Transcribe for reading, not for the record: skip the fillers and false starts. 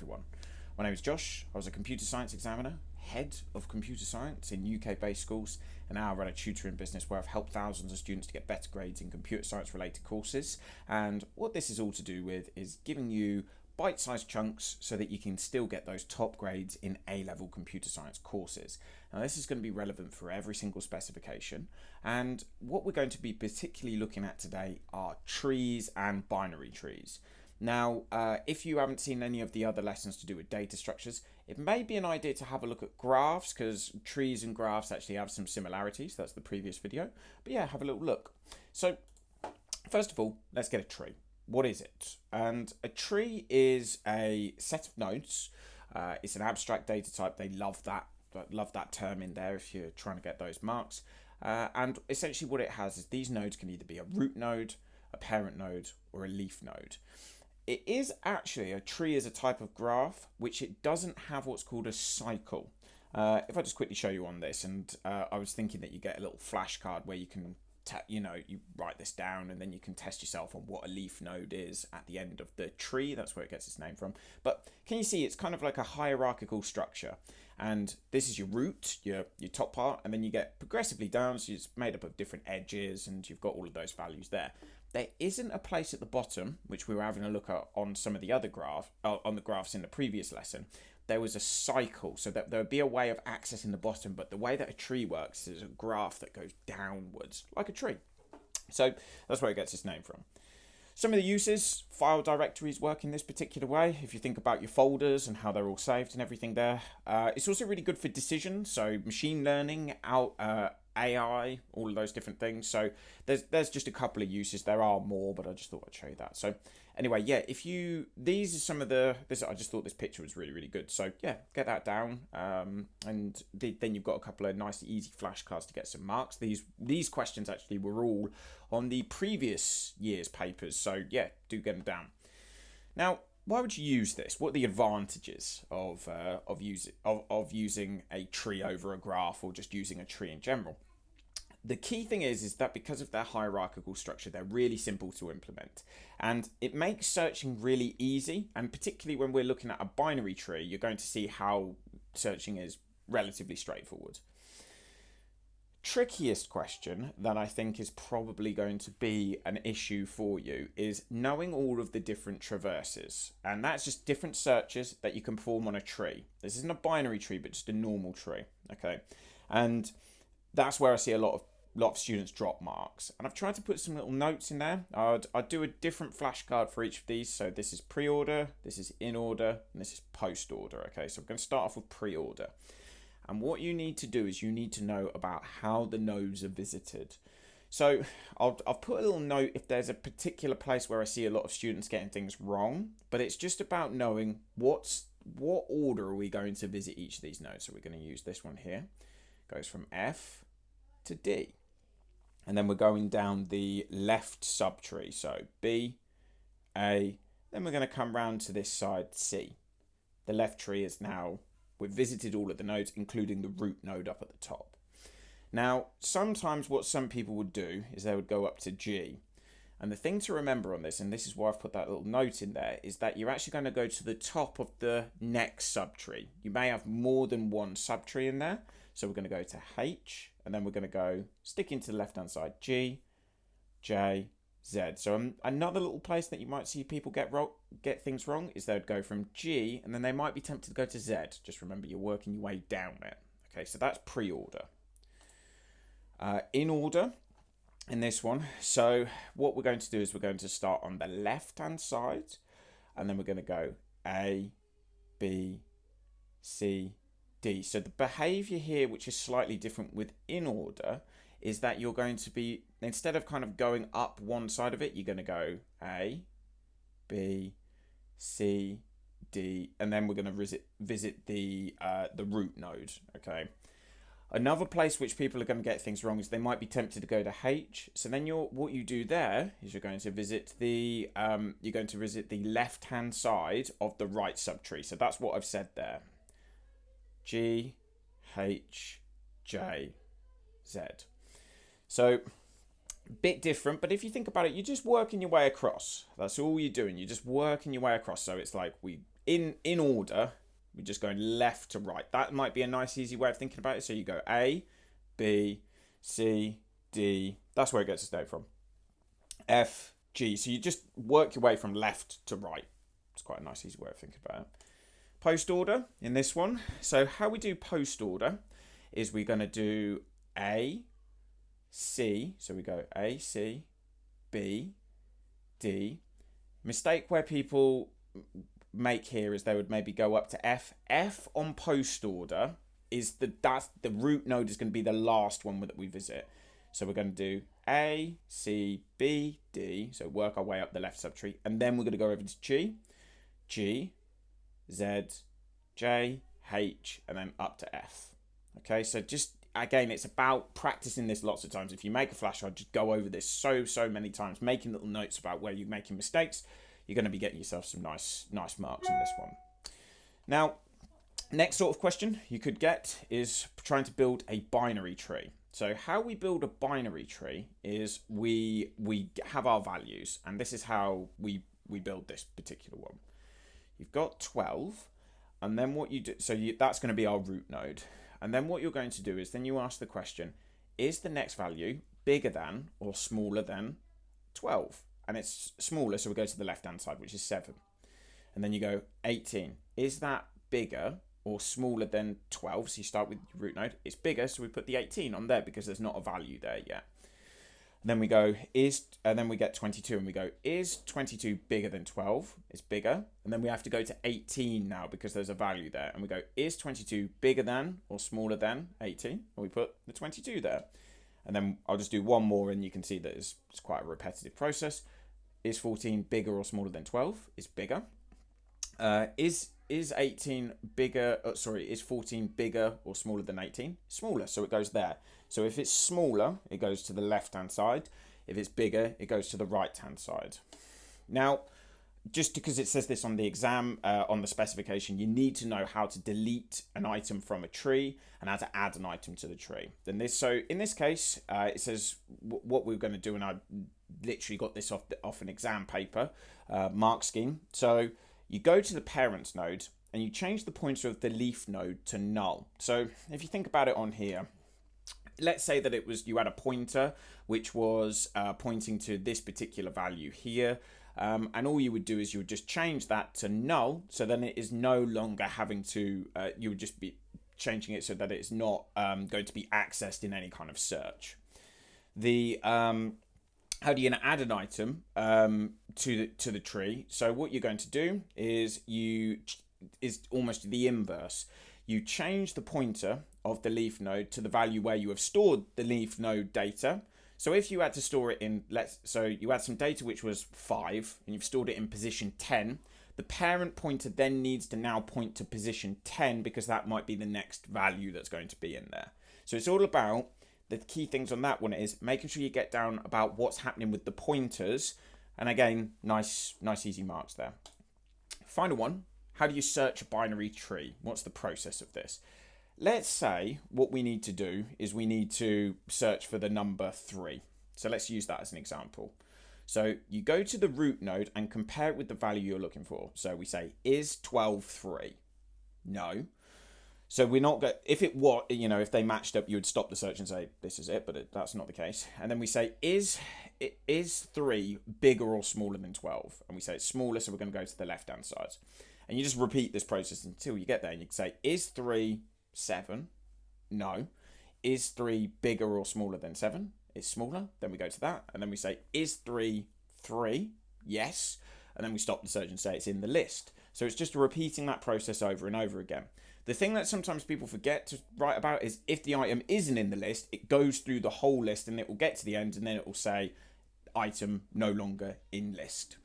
everyone. My name is Josh. I was a computer science examiner, head of computer science in UK-based schools, and now I run a tutoring business where I've helped thousands of students to get better grades in computer science related courses. And what this is all to do with is giving you bite-sized chunks so that you can still get those top grades in A-level computer science courses. Now this is going to be relevant for every single specification, and what we're going to be particularly looking at today are trees and binary trees. Now, if you haven't seen any of the other lessons to do with data structures, it may be an idea to have a look at graphs, because trees and graphs actually have some similarities. That's the previous video. But yeah, have a little look. So, first of all, let's get a tree. What is it? And a tree is a set of nodes. It's an abstract data type. They love that term in there if you're trying to get those marks. And essentially what it has is these nodes can either be a root node, a parent node, or a leaf node. It is actually, a tree is a type of graph which it doesn't have what's called a cycle. If I just quickly show you on this, and I was thinking that you get a little flashcard where you can you write this down and then you can test yourself on what a leaf node is at the end of the tree. That's where it gets its name from. But can you see it's kind of like a hierarchical structure, and this is your root, your top part, and then you get progressively down, so it's made up of different edges and you've got all of those values there. There isn't a place at the bottom, which we were having a look at on some of the other on the graphs in the previous lesson. There was a cycle, so that there would be a way of accessing the bottom, but the way that a tree works is a graph that goes downwards, like a tree. So that's where it gets its name from. Some of the uses, file directories work in this particular way. If you think about your folders and how they're all saved and everything there. It's also really good for decisions, so machine learning, AI, all of those different things. So there's just a couple of uses. There are more, but I just thought I'd show you that. So anyway, yeah, these are some of I just thought this picture was really, really good. So yeah, get that down. And then you've got a couple of nice, easy flashcards to get some marks. These questions actually were all on the previous year's papers. So yeah, do get them down. Now, why would you use this? What are the advantages of using a tree over a graph, or just using a tree in general? The key thing is that because of their hierarchical structure, they're really simple to implement, and it makes searching really easy. And particularly when we're looking at a binary tree, you're going to see how searching is relatively straightforward. Trickiest question that I think is probably going to be an issue for you is knowing all of the different traverses, and that's just different searches that you can perform on a tree. This isn't a binary tree, but just a normal tree, okay? And that's where I see a lot of students drop marks, and I've tried to put some little notes in there. I'd do a different flashcard for each of these. So this is pre-order, this is in order, and this is post order. Okay, so I'm going to start off with pre-order. And what you need to do is you need to know about how the nodes are visited. So I've put a little note if there's a particular place where I see a lot of students getting things wrong, but it's just about knowing what order are we going to visit each of these nodes. So we're going to use this one here. It goes from F to D. And then we're going down the left subtree. So B, A, then we're going to come round to this side, C. The left tree is now, we've visited all of the nodes, including the root node up at the top. Now, sometimes what some people would do is they would go up to G. And the thing to remember on this, and this is why I've put that little note in there, is that you're actually going to go to the top of the next subtree. You may have more than one subtree in there. So we're going to go to H, and then we're going to go sticking to the left-hand side, G, J, Z. So another little place that you might see people get things wrong is they'd go from G, and then they might be tempted to go to Z. Just remember, you're working your way down it. Okay, so that's pre-order. In order, in this one, so what we're going to do is we're going to start on the left-hand side, and then we're going to go A, B, C, D. So the behavior here, which is slightly different with in order, is that you're going to be, instead of kind of going up one side of it, you're going to go A, B, C, D, and then we're going to visit the root node. Okay. Another place which people are going to get things wrong is they might be tempted to go to H. So then what you do there is you're going to visit the left-hand side of the right subtree. So that's what I've said there. G, H, J, Z. So bit different, but if you think about it, you're just working your way across. That's all you're doing. You're just working your way across. So it's like we in order, we're just going left to right. That might be a nice, easy way of thinking about it. So you go A, B, C, D. That's where it gets its name from. F, G. So you just work your way from left to right. It's quite a nice, easy way of thinking about it. Post order in this one. So how we do post order is we're going to do A, C. So we go A, C, B, D. Mistake where people make here is they would maybe go up to F. F on post order is the root node is going to be the last one that we visit. So we're going to do A, C, B, D. So work our way up the left subtree, and then we're going to go over to G, G, Z, J, H, and then up to F. Okay, so just again, it's about practicing this lots of times. If you make a flashcard, just go over this so many times, making little notes about where you're making mistakes. You're going to be getting yourself some nice marks on this one. Now, next sort of question you could get is trying to build a binary tree. So how we build a binary tree is we have our values, and this is how we build this particular one. You've got 12, and then what you do, that's going to be our root node. And then what you're going to do is then you ask the question, is the next value bigger than or smaller than 12? And it's smaller, so we go to the left-hand side, which is 7. And then you go 18. Is that bigger or smaller than 12? So you start with your root node. It's bigger, so we put the 18 on there because there's not a value there yet. Then we go, and then we get 22, and we go, is 22 bigger than 12? It's bigger. And then we have to go to 18 now because there's a value there. And we go, is 22 bigger than or smaller than 18? And we put the 22 there. And then I'll just do one more, and you can see that it's quite a repetitive process. Is 14 bigger or smaller than 12? It's bigger. Is 18 bigger? Is 14 bigger or smaller than 18? Smaller, so it goes there. So if it's smaller, it goes to the left-hand side. If it's bigger, it goes to the right-hand side. Now, just because it says this on the exam, on the specification, you need to know how to delete an item from a tree and how to add an item to the tree. So in this case, it says what we're going to do, and I literally got this off an exam paper, mark scheme. So you go to the parents node and you change the pointer of the leaf node to null. So if you think about it on here, let's say that you had a pointer which was pointing to this particular value here, and all you would do is you would just change that to null, so then it is no longer having to, you would just be changing it so that it's not going to be accessed in any kind of search. How do you add an item to the tree? So what you're going to do is almost the inverse. You change the pointer of the leaf node to the value where you have stored the leaf node data. So if you had to store it in, so you had some data which was 5 and you've stored it in position 10, the parent pointer then needs to now point to position 10 because that might be the next value that's going to be in there. So it's all about, the key things on that one is making sure you get down about what's happening with the pointers. And again, nice easy marks there. Final one, how do you search a binary tree? What's the process of this? Let's say what we need to do is we need to search for the number 3. So let's use that as an example. So you go to the root node and compare it with the value you're looking for. So we say, is 12 3? No. So we're not going, if they matched up, you would stop the search and say, this is it, but that's not the case. And then we say, is 3 bigger or smaller than 12? And we say it's smaller, so we're going to go to the left-hand side. And you just repeat this process until you get there. And you can say, is 3 7? No. Is 3 bigger or smaller than 7? It's smaller. Then we go to that. And then we say, is 3 3? Yes. And then we stop the search and say it's in the list. So it's just repeating that process over and over again. The thing that sometimes people forget to write about is if the item isn't in the list, it goes through the whole list and it will get to the end and then it will say item no longer in list.